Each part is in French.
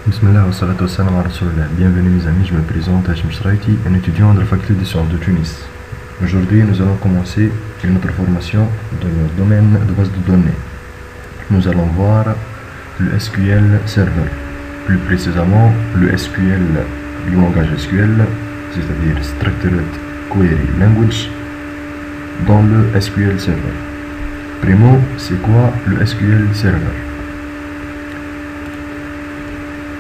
Bismillah wa salatu wa salam wa rasulullah. Bienvenue mes amis, je me présente Hachim Shraiti, un étudiant de la faculté des sciences de Tunis. Aujourd'hui, nous allons commencer une autre formation dans le domaine de base de données. Nous allons voir le SQL Server, plus précisément le SQL du langage SQL, c'est-à-dire Structured Query Language, dans le SQL Server. Primo, c'est quoi le SQL Server?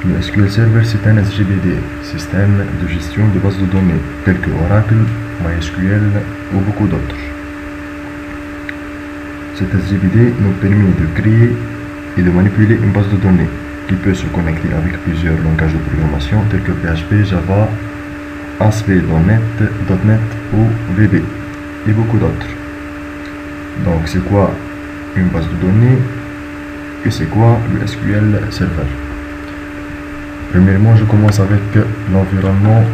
Le SQL Server, c'est un SGBD, système de gestion de bases de données, tel que Oracle, MySQL ou beaucoup d'autres. Cet SGBD nous permet de créer et de manipuler une base de données qui peut se connecter avec plusieurs langages de programmation tels que PHP, Java, ASP.NET ou VB et beaucoup d'autres. Donc c'est quoi une base de données et c'est quoi le SQL Server? Premièrement, je commence avec l'environnement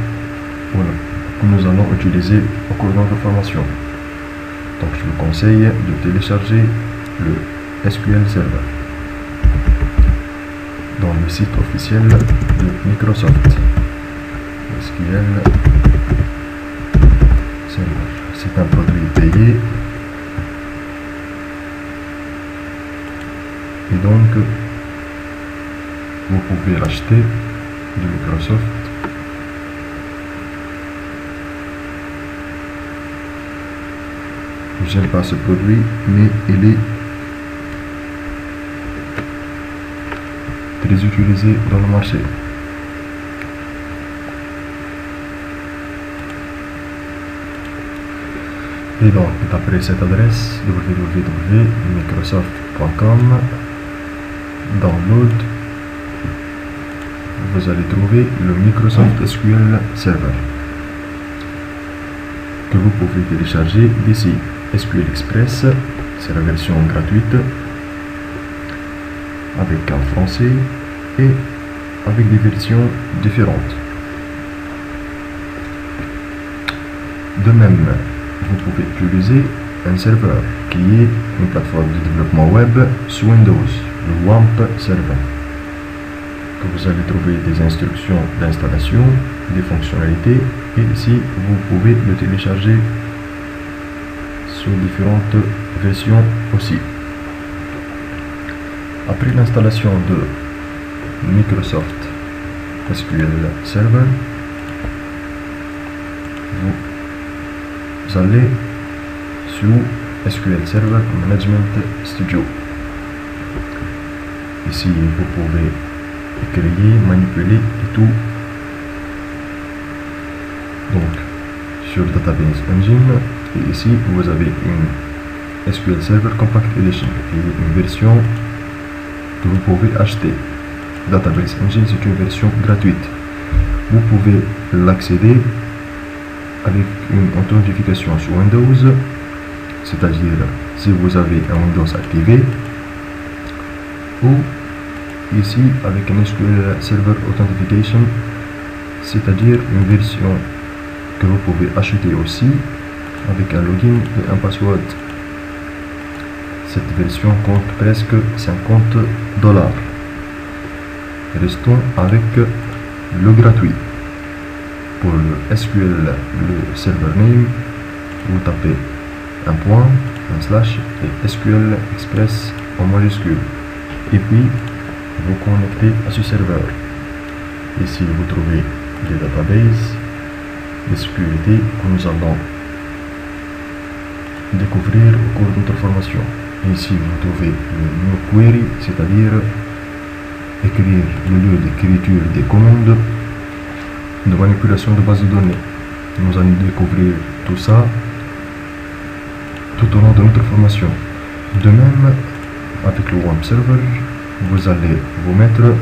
que nous allons utiliser au cours de notre formation. Donc, je vous conseille de télécharger le SQL Server dans le site officiel de Microsoft. SQL Server, c'est un produit payé et donc vous pouvez l'acheter de Microsoft. J'aime pas ce produit, mais il est très utilisé dans le marché. Et donc, d'après cette adresse www.microsoft.com, download, vous allez trouver le Microsoft SQL Server que vous pouvez télécharger d'ici. SQL Express, c'est la version gratuite avec un français et avec des versions différentes. De même, vous pouvez utiliser un serveur qui est une plateforme de développement web sous Windows, le WAMP Server, que vous allez trouver des instructions d'installation, des fonctionnalités, et ici vous pouvez le télécharger sous différentes versions aussi. Après l'installation de Microsoft SQL Server, vous allez sur SQL Server Management Studio. Ici vous pouvez créer, manipuler et tout. Donc sur Database Engine, et ici vous avez une SQL Server Compact Edition qui est une version que vous pouvez acheter. Database Engine, c'est une version gratuite. Vous pouvez l'accéder avec une authentification sur Windows, c'est-à-dire si vous avez un Windows activé, ou ici avec un SQL Server Authentication, c'est-à-dire une version que vous pouvez acheter aussi avec un login et un password. Cette version compte presque $50. Restons avec le gratuit. Pour le SQL, le server name, vous tapez un point, un slash et SQL Express en majuscule. Et puis vous connectez à ce serveur. Ici vous trouvez des databases de sécurité que nous allons découvrir au cours de notre formation. Ici vous trouvez le new query, c'est-à-dire écrire le lieu d'écriture des commandes de manipulation de base de données. Nous allons découvrir tout ça tout au long de notre formation. De même, avec le WAMP Server, vous allez vous mettre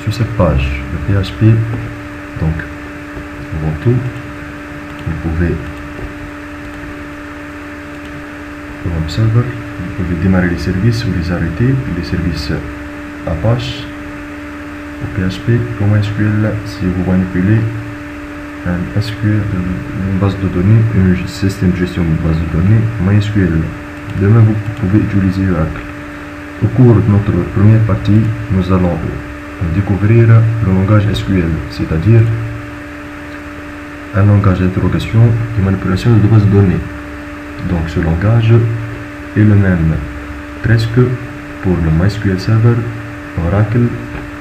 sur cette page de PHP. Donc, avant tout, vous pouvez le WAMP Server, vous pouvez démarrer les services ou les arrêter, les services Apache ou PHP ou MySQL si vous manipulez un SQL, une base de données, un système de gestion de base de données MySQL. De même, vous pouvez utiliser Oracle. Au cours de notre première partie, nous allons découvrir le langage SQL, c'est-à-dire un langage d'interrogation et manipulation de bases de données. Donc ce langage est le même presque pour le MySQL Server, Oracle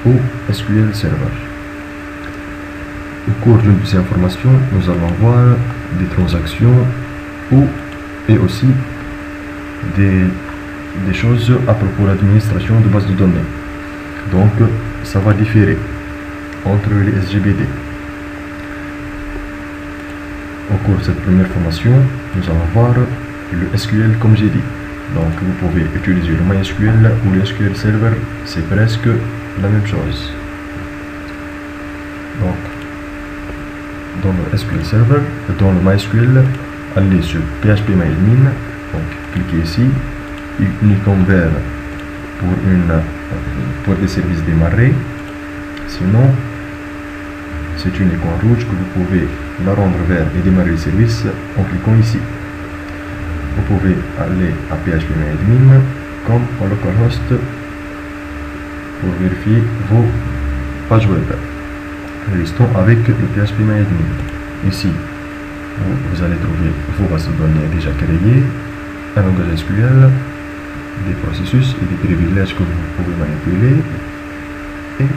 ou SQL Server. Au cours d'une de ces informations, nous allons voir des transactions et aussi des choses à propos de l'administration de bases de données. Donc ça va différer entre les SGBD. Au cours de cette première formation, nous allons voir le SQL comme j'ai dit. Donc vous pouvez utiliser le MySQL ou le SQL Server, c'est presque la même chose. Donc dans le SQL Server, dans le MySQL, allez sur phpMyAdmin, donc cliquez ici, icône vert pour des services démarrés. Sinon, c'est une icône rouge que vous pouvez la rendre vert et démarrer le service en cliquant ici. Vous pouvez aller à phpMyAdmin comme en localhost pour vérifier vos pages web. Restons avec le phpMyAdmin. Ici, vous allez trouver vos bases de données déjà créées, un langage SQL, des processus et des privilèges que vous pouvez manipuler et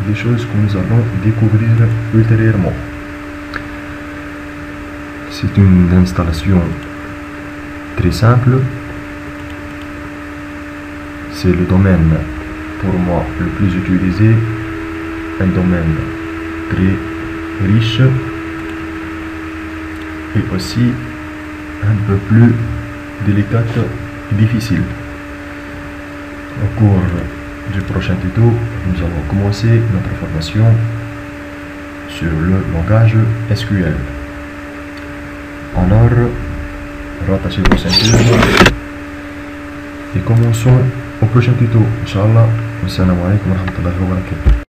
des choses que nous allons découvrir ultérieurement. C'est une installation très simple. C'est le domaine pour moi le plus utilisé, un domaine très riche et aussi un peu plus délicat et difficile. Au cours du prochain tuto, nous allons commencer notre formation sur le langage SQL. Alors, rattachez vos ceintures et commençons au prochain tuto. Inch'Allah. Wassalamu alaikum wa rahmatullahi wa barakatuh.